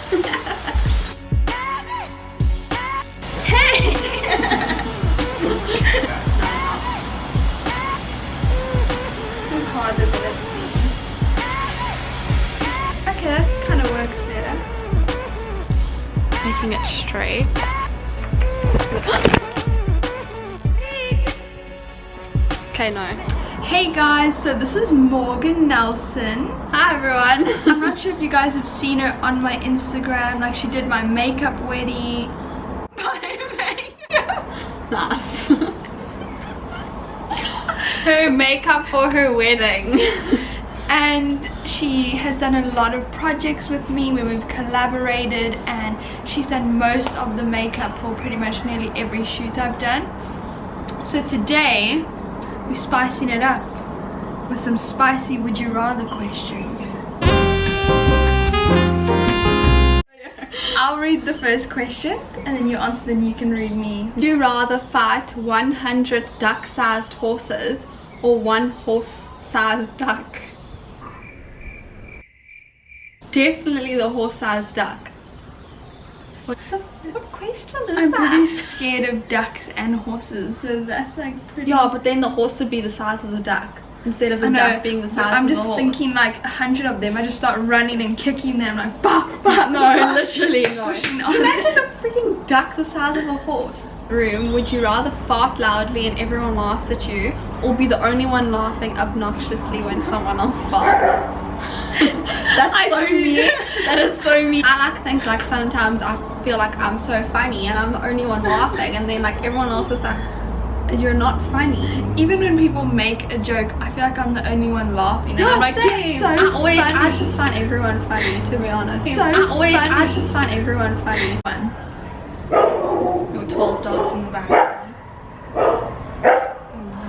Hey! It's harder than it seems. Okay, that kind of works better. Making it straight. Okay, no. Hey guys, so this is Morgan Nelson. Hi everyone. I'm not sure if you guys have seen her on my Instagram. Like, she did my makeup wedding. My makeup. Nice. Her makeup for her wedding. And she has done a lot of projects with me where we've collaborated, and she's done most of the makeup for pretty much nearly every shoot I've done. So today we're spicing it up with some spicy would you rather questions. I'll read the first question and then you answer, then you can read me. Would you rather fight 100 duck-sized horses or one horse-sized duck? Definitely the horse-sized duck. What question is I'm that? pretty scared of ducks and horses, so that's like pretty... Yeah, but then the horse would be the size of the duck instead of the duck being the size I'm of the just horse. thinking like 100 of them. I just start running and kicking them like bah, bah, No, literally no. pushing on Imagine a freaking duck the size of a horse. Room, would you rather fart loudly and everyone laughs at you, or be the only one laughing obnoxiously when someone else farts? That's so me. That is so me. I like think like sometimes I feel like I'm so funny and I'm the only one laughing, and then like everyone else is like, you're not funny. Even when people make a joke, I feel like I'm the only one laughing. And I'm like, same. so funny. I just find everyone funny, to be honest. So funny. I just find everyone funny. There were 12 dogs in the background.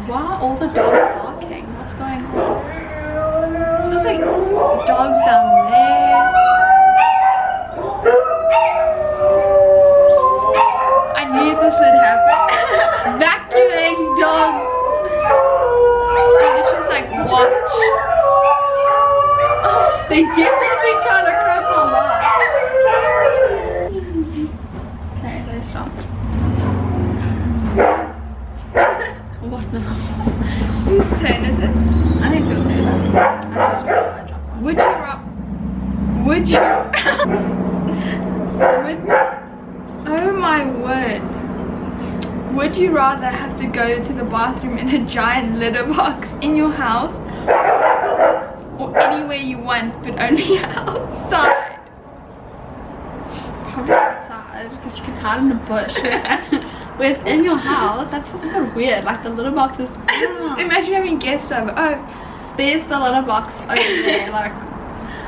Why are all the dogs barking? What's going on? So there's like dogs down there. I knew this would happen. Vacuuming dog. I literally just like watch. They definitely trying to cross our lines. Okay, let's stop. What now? Whose turn is it? I think it's your turn. Would you would you oh my word, would you rather have to go to the bathroom in a giant litter box in your house, or anywhere you want but only outside? Probably outside, because you can hide in a bush. Within your house, that's just so weird. Like the litter box is. Imagine having guests over. Oh, there's the litter box over there. Like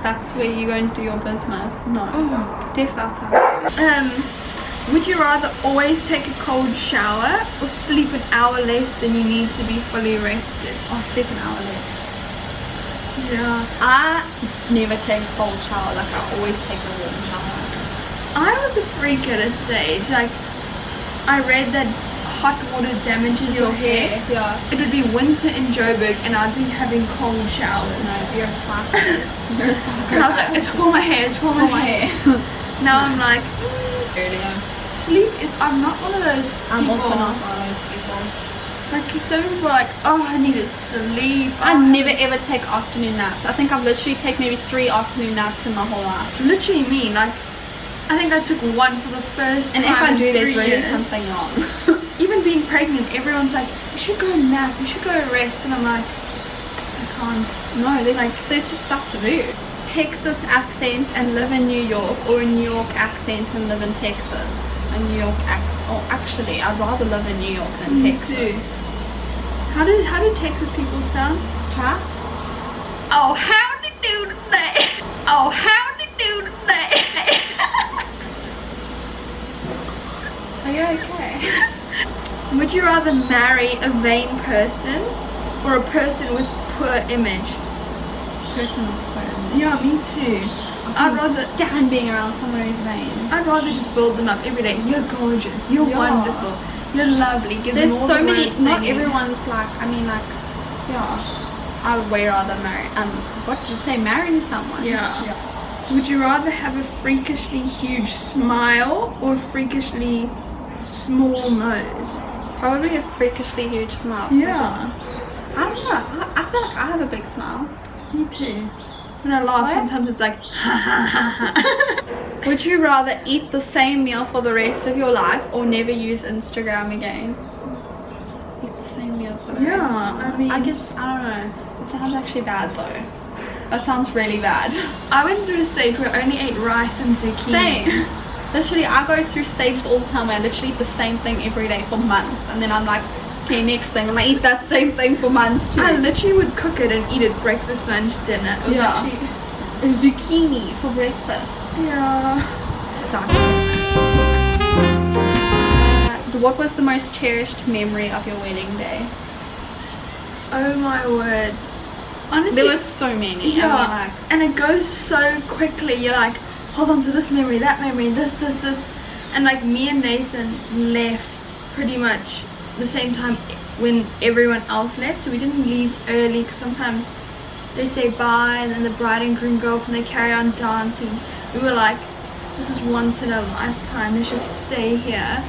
that's where you go and do your business. No, Def's outside. Would you rather always take a cold shower or sleep an hour less than you need to be fully rested? Oh, sleep an hour less. Yeah. I never take a cold shower. Like I always take a warm shower. I was a freak at a stage. Like, I read that hot water damages your hair. Yeah. It would be winter in Joburg and I'd be having cold showers. No, you're a psycho. You're a psycho. And I was like, it's for my hair, it's for my hair. Now I'm like, sleep is, I'm not one of those people. I'm also not one of those people. Like, some people are like, oh, I need to sleep. I never ever take afternoon naps. I think I've literally taken maybe 3 afternoon naps in my whole life. Literally me, like, I think I took one for the first time. And if I do, there's really years. something wrong. Even being pregnant, everyone's like, you should go nap, you should go rest, and I'm like, I can't. No, there's just stuff to do. Texas accent and live in New York, or a New York accent and live in Texas. A New York accent. Oh, actually, I'd rather live in New York than Me Texas. too. How do Texas people sound? Huh? Oh, howdy do today. Oh, howdy do today. Are you okay? Would you rather marry a vain person or a person with poor image? Person with poor image. Yeah, me too. I'd rather stand being around someone who's vain. I'd rather just build them up every day. You're gorgeous. You're wonderful. You're lovely. Give There's them all so the many. words Not they need. everyone's like. I mean, like, yeah. I would way rather marry. What did you say? Marry someone. Yeah. Would you rather have a freakishly huge smile or a freakishly small nose? Probably a freakishly huge smile. Yeah. I don't know. I feel like I have a big smile. Me too. When I laugh, What? sometimes it's like ha ha ha ha. Would you rather eat the same meal for the rest of your life or never use Instagram again? Eat the same meal for the rest of your life. I mean, I guess, I don't know. It sounds actually bad though. That sounds really bad. I went through a stage where I only ate rice and zucchini. Same. Literally, I go through stages all the time where I literally eat the same thing every day for months. And then I'm like, okay, next thing. And I eat that same thing for months too. I literally would cook it and eat it breakfast, lunch, dinner. It was actually, zucchini for breakfast. yeah. What was the most cherished memory of your wedding day? Oh my word. Honestly, There was so many. yeah, and it goes so quickly. You're like, hold on to this memory, that memory, this. And like me and Nathan left pretty much the same time when everyone else left. So we didn't leave early because sometimes they say bye and then the bride and groom go off and they carry on dancing. We were like, this is once in a lifetime, let's just stay here.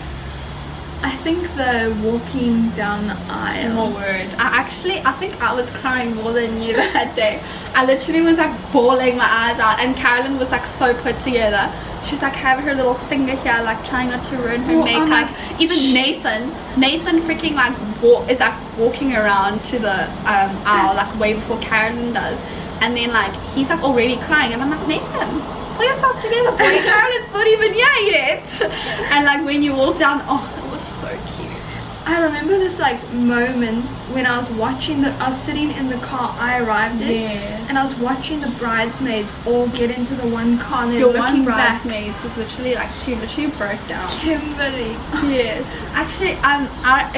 I think the walking down the aisle. Oh word. I think I was crying more than you that day. I literally was like bawling my eyes out, and Carolyn was like so put together. She's like having her little finger here, like trying not to ruin her makeup. Even Nathan freaking like is like walking around to the aisle like way before Carolyn does, and then like he's like already crying, and I'm like, Nathan, pull yourself together, boy. Carolyn's not even here yet. And like when you walk down, oh, it was so cute. I remember this like moment when I was sitting in the car I arrived in, Yeah. and I was watching the bridesmaids all get into the one car and they're Your looking one back. bridesmaid was literally like, she literally broke down. Kimberly. Yeah, actually,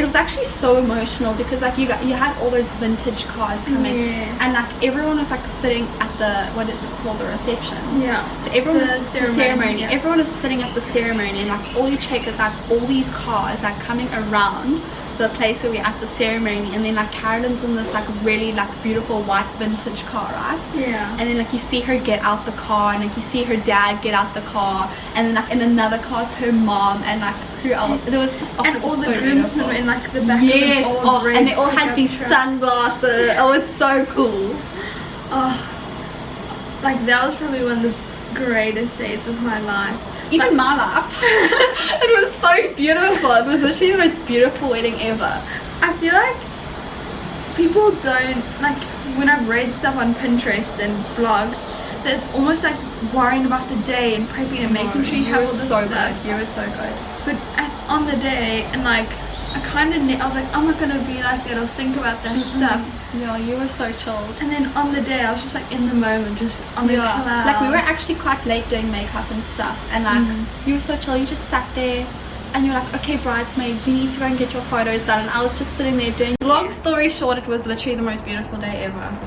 it was actually so emotional because like you had all those vintage cars coming, Yeah. and like everyone was like sitting at the, what is it called, the reception. Yeah. So everyone The was ceremony, yeah. Everyone was sitting at the ceremony, and like all you check is like all these cars like coming around the place where we're at the ceremony, and then like Carolyn's in this like really like beautiful white vintage car, right? Yeah. And then like you see her get out the car, and like you see her dad get out the car, and then like in another car it's her mom, and like who else? There was just And it all was the so groomsmen beautiful. were in like the back Yes, of an old red and they all had pickup these truck. sunglasses. It was so cool. Like that was probably one of the greatest days of my life. Even my life. It was so beautiful. It was literally the most beautiful wedding ever. I feel like people don't, like when I've read stuff on Pinterest and blogs, that it's almost like worrying about the day and prepping and making sure you have all this so stuff. good. You were so good. But on the day, and like I was like, I'm not gonna be like that or think about that stuff. Yeah, you were so chilled. And then on the day I was just like in the moment, just on the cloud. Like we were actually quite late doing makeup and stuff, and like you were so chill. You just sat there and you were like, okay bridesmaids, we need to go and get your photos done, and I was just sitting there doing. Long story short, it was literally the most beautiful day ever.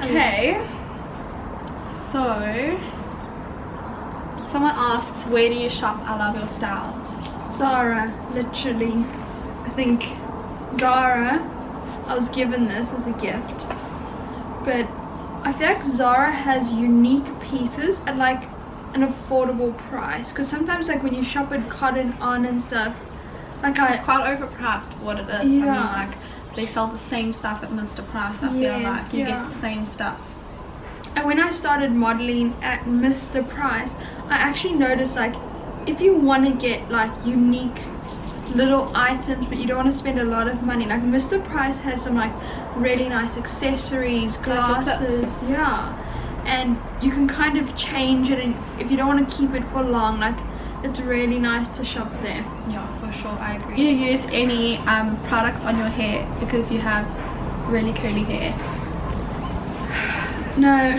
Okay, so someone asks, where do you shop? I love your style. Zara, literally. I think Zara, I was given this as a gift, but I feel like Zara has unique pieces at like an affordable price, because sometimes like when you shop at Cotton On and stuff, like It's quite overpriced for what it is. Yeah. I mean, like they sell the same stuff at Mr. Price. I feel like you get the same stuff. And when I started modeling at Mr. Price, I actually noticed like if you want to get like unique little items but you don't want to spend a lot of money, like Mr. Price has some like really nice accessories, glasses, yeah, and you can kind of change it, and if you don't want to keep it for long, like it's really nice to shop there. Yeah, for sure, I agree. Do you use any products on your hair because you have really curly hair? No,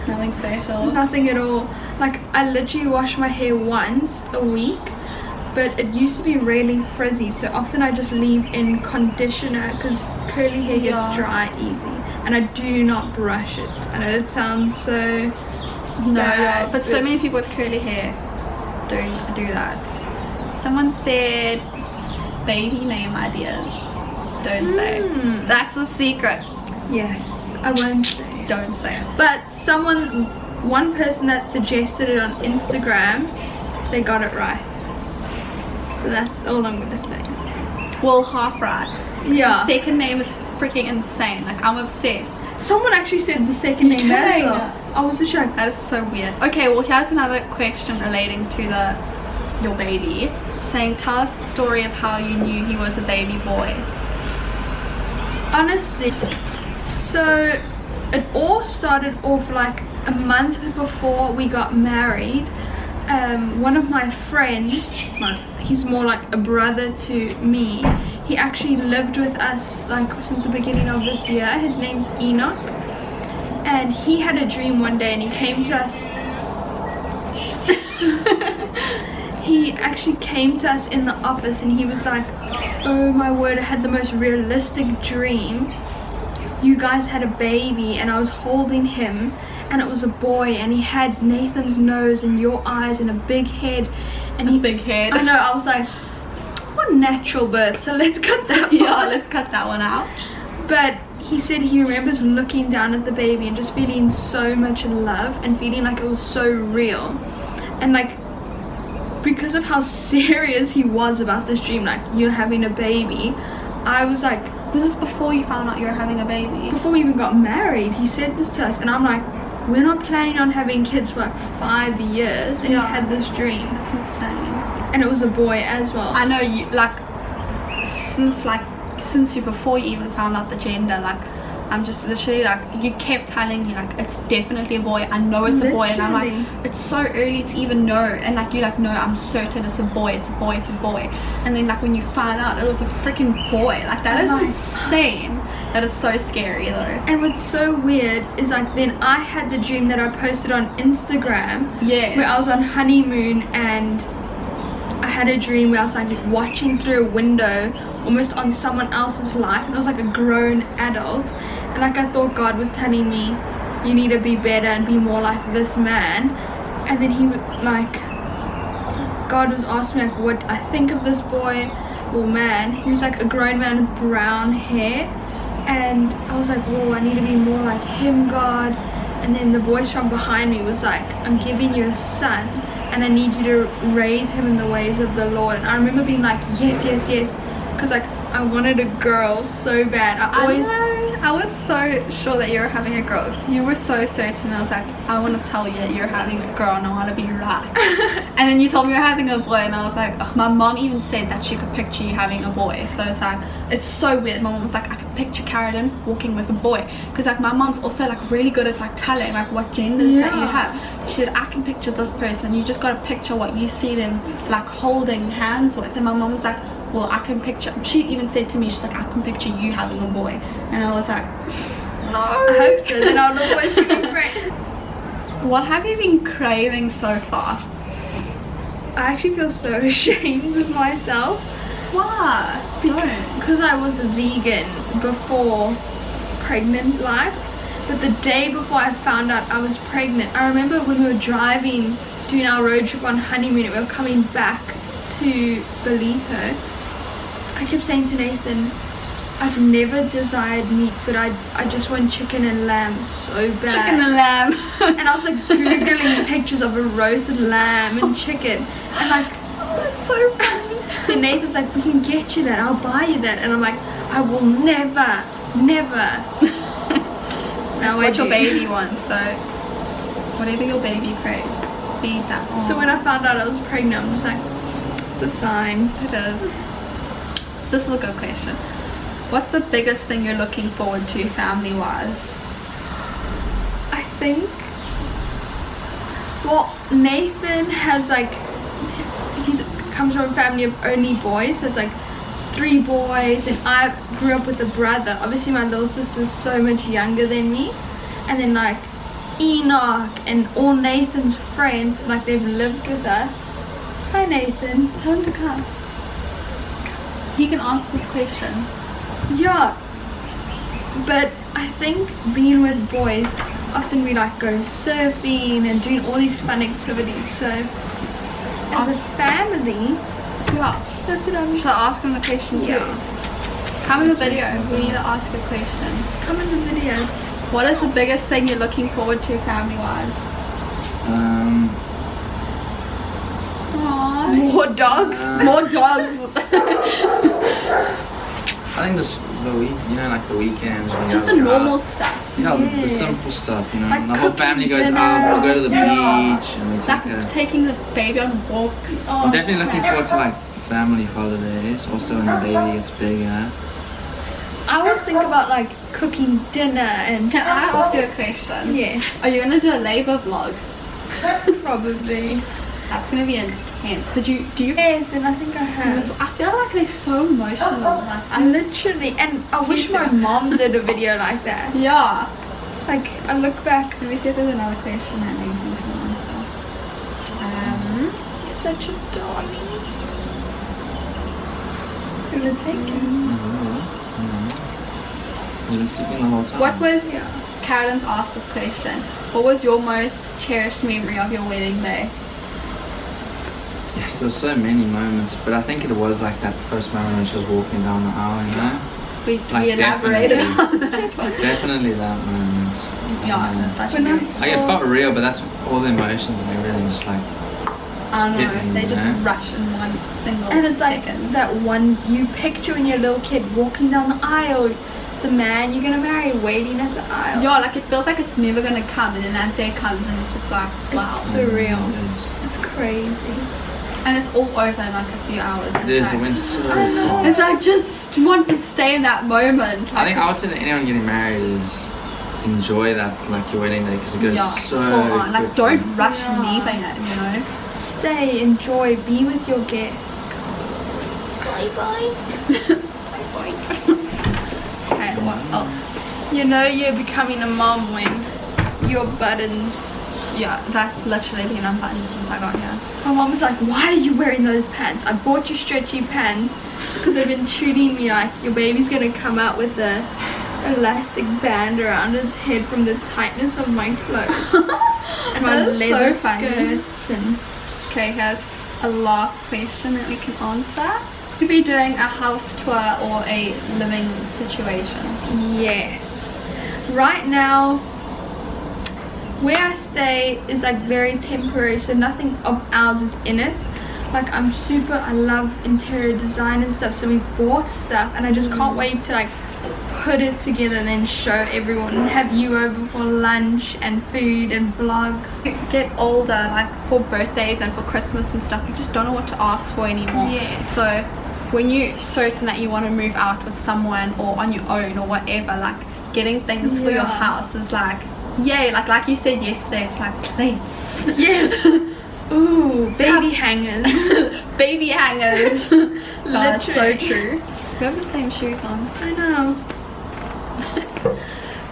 Nothing special. nothing at all. Like I literally wash my hair once a week, but it used to be really frizzy, so often I just leave in conditioner because curly hair gets dry easy, and I do not brush it. I know it sounds so bad, but so many people with curly hair don't do that. Someone said baby name ideas. Don't say it. That's a secret. yes, I won't say. Don't say it. But someone one person that suggested it on Instagram, they got it right. So that's all I'm gonna say. Well, half right. Yeah. The second name is freaking insane. Like, I'm obsessed. Someone actually said the second name as well. I was so shocked. That is so weird. Okay, well, here's another question relating to your baby. Saying, tell us the story of how you knew he was a baby boy. Honestly, so it all started off like a month before we got married. One of my friends, he's more like a brother to me, he actually lived with us like since the beginning of this year. His name's Enoch, and he had a dream one day and he came to us. He actually came to us in the office and he was like, oh my word, I had the most realistic dream. You guys had a baby and I was holding him and it was a boy and he had Nathan's nose and your eyes and a big head. And big head. I know, I was like, what natural birth, so let's cut that one. Yeah, let's cut that one out. But he said he remembers looking down at the baby and just feeling so much love and feeling like it was so real. And like, because of how serious he was about this dream, like, you're having a baby, I was like, was this before you found out you were having a baby? Before we even got married, he said this to us, and I'm like, we're not planning on having kids for like 5 years, and he had this dream. That's insane. And it was a boy as well. I know, you since you before you even found out the gender, like, I'm just literally like, you kept telling me like, it's definitely a boy, I know it's a boy, and I'm like, it's so early to even know, and like, you're like, no, I'm certain it's a boy, it's a boy, it's a boy. And then like, when you find out it was a freaking boy, like, that is insane. That is so scary though. And what's so weird is like, then I had the dream that I posted on Instagram, where I was on honeymoon and I had a dream where I was like watching through a window almost on someone else's life, and it was like a grown adult, and like, I thought God was telling me, you need to be better and be more like this man. And then he like, God was asking me like what I think of this boy or man. He was like a grown man with brown hair, and I was like, whoa, I need to be more like him, God. And then the voice from behind me was like, I'm giving you a son and I need you to raise him in the ways of the Lord. And I remember being like, yes, yes, yes, because like, I wanted a girl so bad. I was so sure that you were having a girl. You were so certain. I was like, I want to tell you that you're having a girl and I want to be right. And then you told me you're having a boy, and I was like, ugh, my mom even said that she could picture you having a boy. So it's like, it's so weird. My mom was like, I could picture Carolyn walking with a boy, because like, my mom's also like really good at like telling like what genders that you have. She said, I can picture this person, you just got to picture what you see them like holding hands with. And my mom was like, well, I can picture, she even said to me, she's like, I can picture you having a boy. And I was like, no, I hope so, then I'll always be friends. What have you been craving so far? I actually feel so ashamed of myself. Why? Because I was a vegan before pregnant life, but the day before I found out I was pregnant, I remember when we were driving, doing our road trip on honeymoon, we were coming back to Belito, I kept saying to Nathan, I've never desired meat, but I just want chicken and lamb so bad. Chicken and lamb. And I was like googling pictures of a roasted lamb and chicken, and like, oh, that's so funny. And Nathan's like, we can get you that, I'll buy you that. And I'm like, I will never. Now what your baby wants, so whatever your baby craves, feed that one. So when I found out I was pregnant, I'm just like, it's a sign. It is. This is a good question. What's the biggest thing you're looking forward to family-wise? I think, well, Nathan has like, he comes from a family of only boys, so it's like 3 boys, and I grew up with a brother. Obviously my little sister's so much younger than me, and then like Enoch and all Nathan's friends, like, they've lived with us. Hi Nathan, tell him to come. He can answer this question. Yeah, but I think being with boys, often we like go surfing and doing all these fun activities, so as a family, yeah, that's what I'm. Shall I ask him the question too? Yeah. Come in the video, we need to ask a question. Come in the video. What is the biggest thing you're looking forward to family-wise? Aww. More dogs. More dogs. I think just the like the weekends when you Just guys the go normal out. stuff. You know, Yeah. the simple stuff, you know. Like And the whole cooking family goes dinner. out, we'll go to the Yeah. beach and we take Like a... taking the baby on walks. I'm definitely looking forward to like family holidays, also when the baby gets bigger. I always think about like cooking dinner and Can I ask you a question? yeah, Are you gonna do a labor vlog? probably. That's gonna be intense. Do you? Yes, and I think I have. I feel like they're so emotional. Like I literally, and I wish my mom did a video like that. yeah. Like, I look back, Let me see if there's another question that needs me to answer. he's such a darling. Gonna take him. You've been sleeping the whole time. What was Yeah. Carolyn's asked this question? What was your most cherished memory of your wedding day? Yes, there's so many moments, but I think it was like that first moment when she was walking down the aisle, you know? We Like, elaborated definitely. on that one. Definitely that moment. Yeah, that's such a When I good. Like it felt real, but that's all the emotions and everything just like... I don't hit know. me, They you just know? rush in one single And it's like second. that one you picture when you're a little kid walking down the aisle, the man you're gonna marry waiting at the aisle. Yeah, like it feels like it's never gonna come, and then that day comes, and it's just like wow. It's surreal. It is. It's crazy. And it's all over in like a few hours. It is, it like, went so I know. fast. it's like just want to stay in that moment. I think I would say that anyone getting married is enjoy that, like your wedding day, because it goes so full on. Like quickly. don't rush Yeah. leaving it, you know. Stay, enjoy, be with your guests. Bye bye. Okay, what else? You know you're becoming a mom when your buttons. Yeah, that's literally been unbuttoned since I got here. My mom was like, why are you wearing those pants? I bought you stretchy pants because they've been treating me like your baby's gonna come out with a elastic band around its head from the tightness of my clothes and my That is so leather funny. skirts and Okay, here's a last question that we can answer. Could be doing a house tour or a living situation. yes. Right now, where I stay is like very temporary, so nothing of ours is in it. Like I love interior design and stuff, so we've bought stuff and I just can't wait to like put it together and then show everyone and have you over for lunch and food and vlogs. You get older, like for birthdays and for Christmas and stuff, you just don't know what to ask for anymore. Yeah. So when you're certain that you want to move out with someone or on your own or whatever, like getting things for your Yeah. house is like, yay, like you said yesterday, it's like plates. Yes. Ooh, baby Cups. hangers. Baby hangers. That's so Literally. true. We have the same shoes on. I know.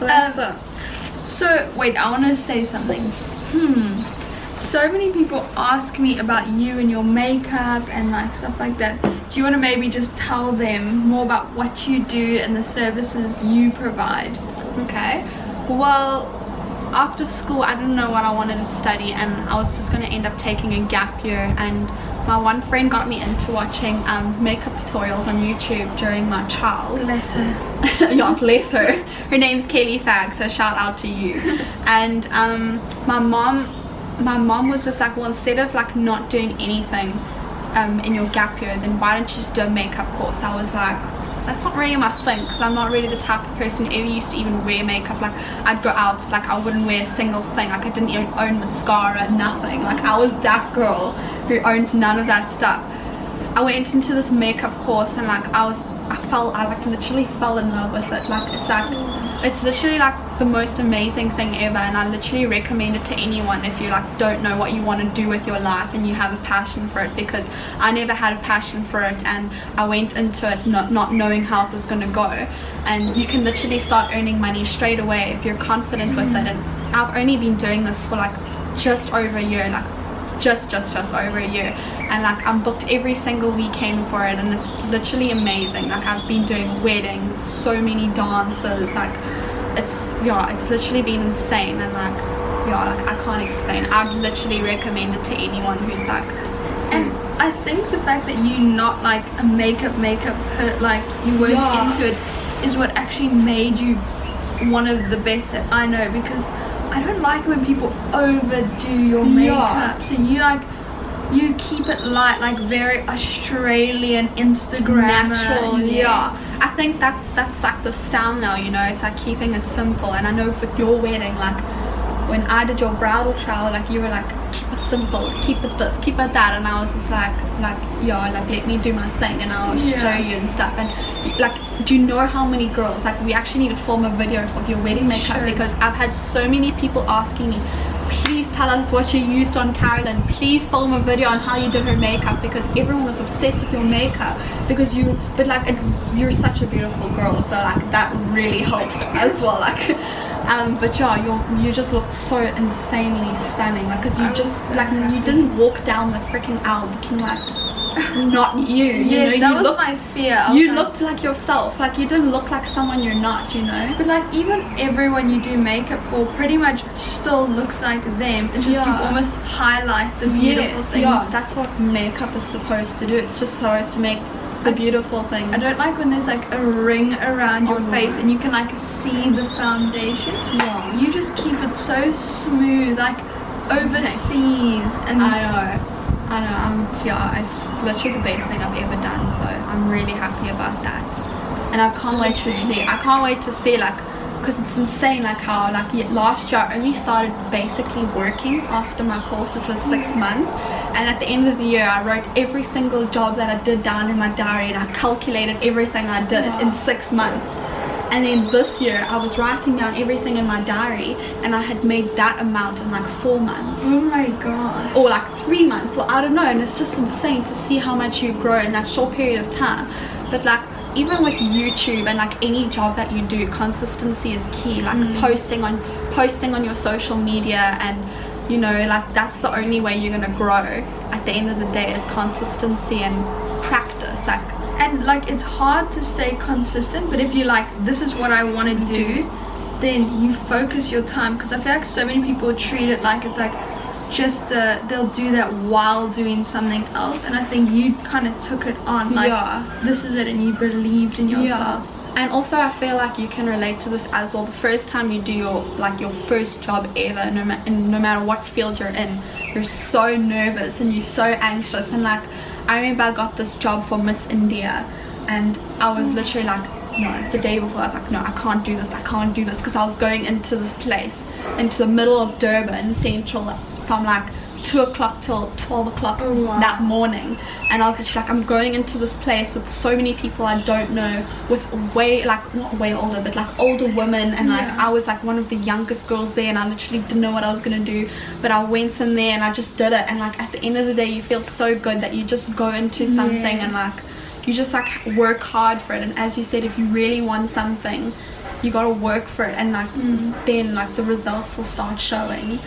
Alexa. So wait, I want to say something. So many people ask me about you and your makeup and like stuff like that. Do you want to maybe just tell them more about what you do and the services you provide? Okay. Well, after school I didn't know what I wanted to study and I was just going to end up taking a gap year, and my one friend got me into watching makeup tutorials on YouTube during my trials. Bless her. Yeah, bless her. Her name's Kaylee Fag, so shout out to you. And my mom was just like, well, instead of like not doing anything in your gap year, then why don't you just do a makeup course? I was like, that's not really my thing, because I'm not really the type of person who ever used to even wear makeup. Like I'd go out, like I wouldn't wear a single thing. Like I didn't even own mascara, nothing. Like I was that girl who owned none of that stuff. I went into this makeup course and like I like literally fell in love with it. Like it's literally like the most amazing thing ever, and I literally recommend it to anyone if you like don't know what you want to do with your life and you have a passion for it, because I never had a passion for it and I went into it not knowing how it was going to go. And you can literally start earning money straight away if you're confident with it. And I've only been doing this for like just over a year, like just over a year, and like I'm booked every single weekend for it, and it's literally amazing. Like I've been doing weddings, so many dances, like it's literally been insane. And like I can't explain. I'd literally recommend it to anyone who's like, And I think the fact that you're not like a makeup like you weren't into it is what actually made you one of the best that I know, because I don't like when people overdo your makeup. So you keep it light, like very Australian Instagram natural. Yeah, I think that's like the style now, you know. It's like keeping it simple. And I know with your wedding, like when I did your bridal shower, like you were like, keep it simple, keep it this, keep it that, and I was just like yeah, like let me do my thing and I'll show you and stuff. And like, do you know how many girls, like we actually need to film a video of your wedding makeup, because I've had so many people asking me, please tell us what you used on Carolyn, please film a video on how you did her makeup, because everyone was obsessed with your makeup, because you're such a beautiful girl, so like that really helps as well, like but yeah, you just look so insanely stunning, like, because you just like you didn't walk down the freaking aisle looking like not you. Yes, that was my fear. You looked like yourself, like you didn't look like someone you're not, you know. But like even everyone you do makeup for pretty much still looks like them. It's just you almost highlight the beautiful things. Yeah, that's what makeup is supposed to do. It's just supposed to make the beautiful things. I don't like when there's like a ring around your face and you can like see the foundation. Yeah. You just keep it so smooth, like overseas. And I know. It's literally the best thing I've ever done, so I'm really happy about that. And I can't wait to see like, because it's insane like how like last year I only started basically working after my course, which was 6 months, and at the end of the year I wrote every single job that I did down in my diary, and I calculated everything I did in 6 months. And then this year I was writing down everything in my diary, and I had made that amount in like 4 months. Oh my god. Or like 3 months, or I don't know. And it's just insane to see how much you grow in that short period of time. But like even with YouTube and like any job that you do, consistency is key. Like posting on your social media, and you know, like that's the only way you're gonna grow at the end of the day, is consistency and practice. And like it's hard to stay consistent, but if you like, this is what I want to do, then you focus your time, because I feel like so many people treat it like it's like just they'll do that while doing something else, and I think you kind of took it on like this is it, and you believed in yourself. And also I feel like you can relate to this as well. The first time you do your first job ever, no matter what field you're in, you're so nervous and you're so anxious. And like I remember I got this job for Miss India, and I was literally like, no, the day before I was like, no, I can't do this, because I was going into this place, into the middle of Durban Central, from like 2 o'clock till 12 o'clock that morning. And I was literally like, I'm going into this place with so many people I don't know, with not way older, but like older women, and like I was like one of the youngest girls there, and I literally didn't know what I was gonna do, but I went in there and I just did it. And like at the end of the day you feel so good that you just go into something and like you just like work hard for it. And as you said, if you really want something, you gotta work for it, and like then like the results will start showing.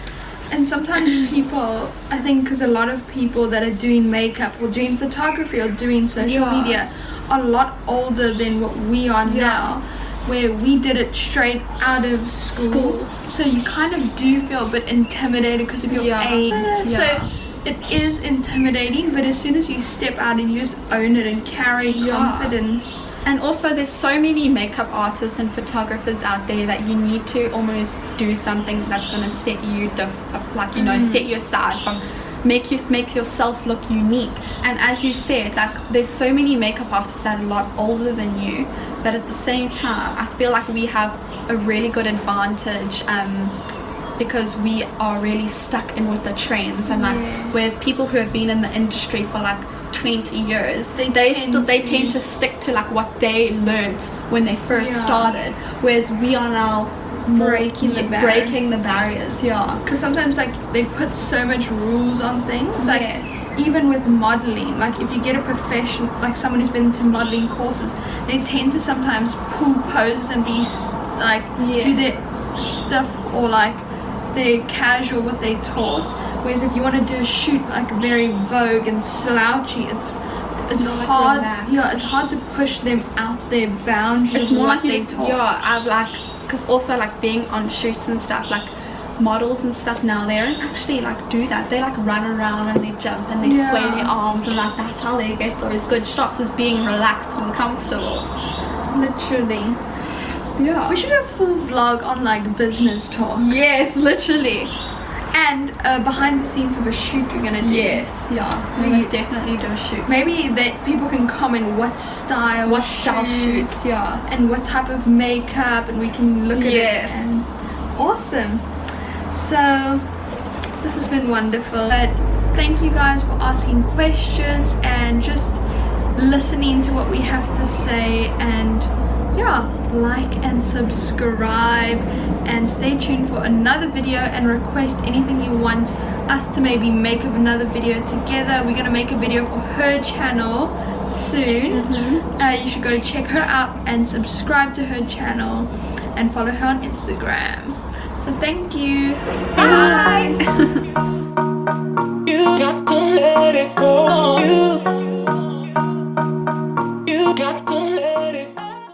And sometimes people, I think, because a lot of people that are doing makeup or doing photography or doing social media are a lot older than what we are now, where we did it straight out of school. So you kind of do feel a bit intimidated because of your age. So it is intimidating, but as soon as you step out and you just own it and carry confidence. And also there's so many makeup artists and photographers out there that you need to almost do something that's going to set you set you aside from, make yourself look unique. And as you said, like there's so many makeup artists that are a lot older than you, but at the same time I feel like we have a really good advantage because we are really stuck in with the trends, and like whereas people who have been in the industry for like 20 years, they tend to stick to like what they learned when they first started, whereas we are now breaking the barriers. Because sometimes like they put so much rules on things, like even with modeling, like if you get a profession, like someone who's been to modeling courses, they tend to sometimes pull poses and be like do their stuff, or like they're casual what they taught. Whereas if you want to do a shoot like very vogue and slouchy, it's hard. It's hard to push them out their boundaries. It's more like they taught. I've like, because also like being on shoots and stuff, like models and stuff now, they don't actually like do that. They like run around and they jump and they sway their arms, and like that's how they get those good shots, is being relaxed and comfortable. Literally. Yeah. We should have a full vlog on like business talk. Yes, literally. And behind the scenes of a shoot we're gonna do. Yes, yeah. We must definitely do a shoot. Maybe that people can comment what style shoots, yeah. and what type of makeup, and we can look at Yes. it. And awesome. So this has been wonderful. But thank you guys for asking questions and just listening to what we have to say. And yeah, like and subscribe and stay tuned for another video, and request anything you want us to maybe make up another video together. We're gonna make a video for her channel soon. You should go check her out and subscribe to her channel and follow her on Instagram. So thank you. Bye. You got to let it go.